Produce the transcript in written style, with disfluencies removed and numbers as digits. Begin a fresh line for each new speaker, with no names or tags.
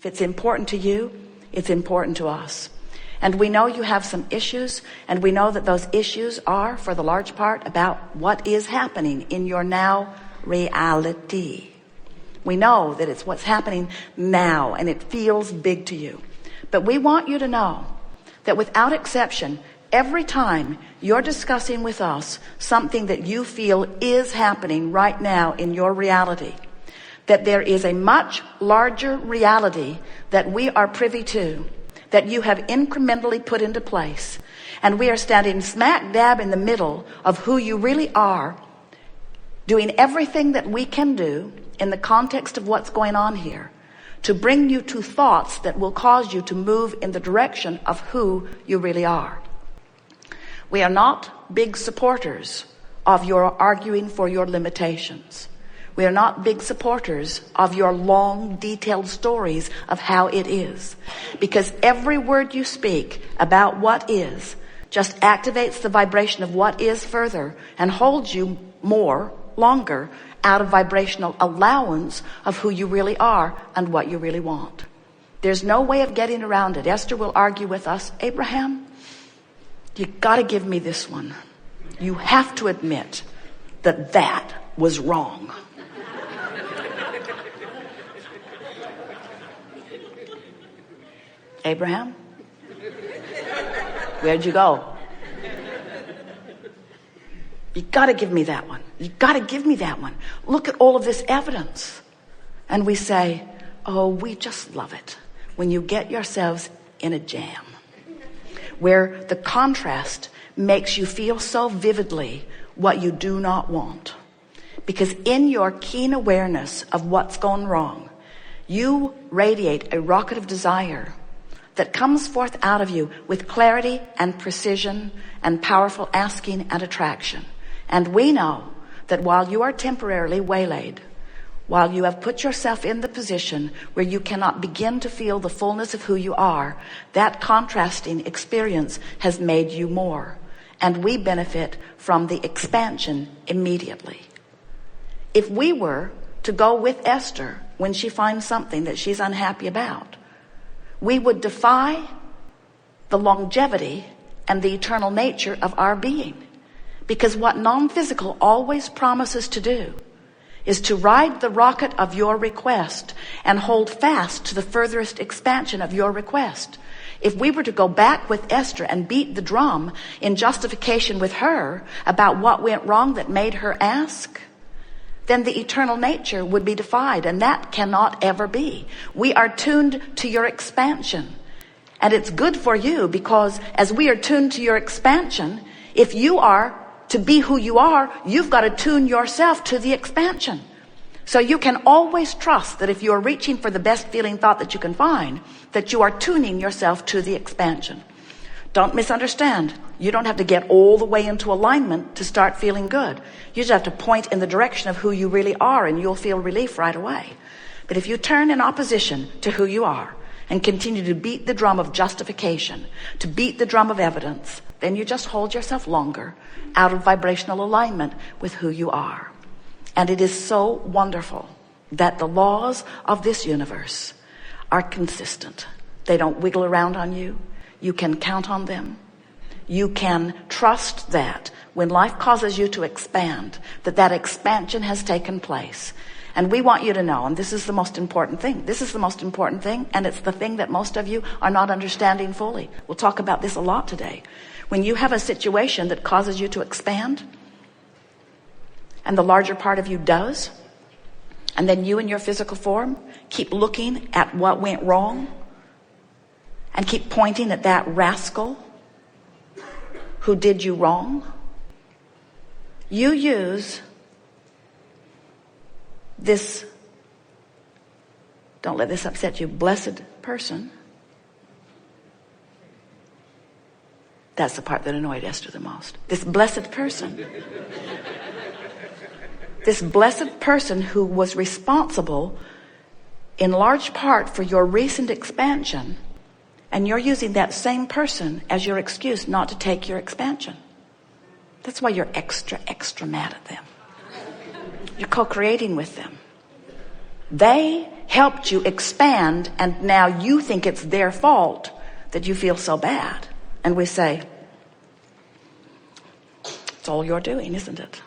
If it's important to you, it's important to us. And we know you have some issues, and we know that those issues are, for the large part, about what is happening in your now reality. We know that it's what's happening now, and it feels big to you. But we want you to know that without exception, every time you're discussing with us something that you feel is happening right now in your reality, that there is a much larger reality that we are privy to, that you have incrementally put into place. And we are standing smack dab in the middle of who you really are, doing everything that we can do in the context of what's going on here to bring you to thoughts that will cause you to move in the direction of who you really are. We are not big supporters of your arguing for your limitations. We are not big supporters of your long, detailed stories of how it is. Because every word you speak about what is just activates the vibration of what is further and holds you longer out of vibrational allowance of who you really are and what you really want. There's no way of getting around it. Esther will argue with us, Abraham, you gotta give me this one. You have to admit that that was wrong. Abraham, where'd you go? You gotta give me that one. You gotta give me that one. Look at all of this evidence. And we say, oh, we just love it when you get yourselves in a jam where the contrast makes you feel so vividly what you do not want. Because in your keen awareness of what's gone wrong, you radiate a rocket of desire that comes forth out of you with clarity and precision and powerful asking and attraction. And we know that while you are temporarily waylaid, while you have put yourself in the position where you cannot begin to feel the fullness of who you are, that contrasting experience has made you more. And we benefit from the expansion immediately. If we were to go with Esther when she finds something that she's unhappy about, we would defy the longevity and the eternal nature of our being. Because what non-physical always promises to do is to ride the rocket of your request and hold fast to the furthest expansion of your request. If we were to go back with Esther and beat the drum in justification with her about what went wrong that made her ask, then the eternal nature would be defied, and that cannot ever be. We are tuned to your expansion. And it's good for you because as we are tuned to your expansion, if you are to be who you are, you've got to tune yourself to the expansion. So you can always trust that if you're reaching for the best feeling thought that you can find, that you are tuning yourself to the expansion. Don't misunderstand. You don't have to get all the way into alignment to start feeling good. You just have to point in the direction of who you really are, and you'll feel relief right away. But if you turn in opposition to who you are and continue to beat the drum of justification, to beat the drum of evidence, then you just hold yourself longer out of vibrational alignment with who you are. And it is so wonderful that the laws of this universe are consistent. They don't wiggle around on you. You can count on them. You can trust that when life causes you to expand, that expansion has taken place. And we want you to know, and this is the most important thing. This is the most important thing, and it's the thing that most of you are not understanding fully. We'll talk about this a lot today. When you have a situation that causes you to expand, and the larger part of you does, and then you in your physical form keep looking at what went wrong and keep pointing at that rascal who did you wrong, you use this, don't let this upset you, blessed person. That's the part that annoyed Esther the most. This blessed person. This blessed person who was responsible in large part for your recent expansion, and you're using that same person as your excuse not to take your expansion. That's why you're extra mad at them. You're co-creating with them. They helped you expand, and now you think it's their fault that you feel so bad. And we say, it's all you're doing, isn't it?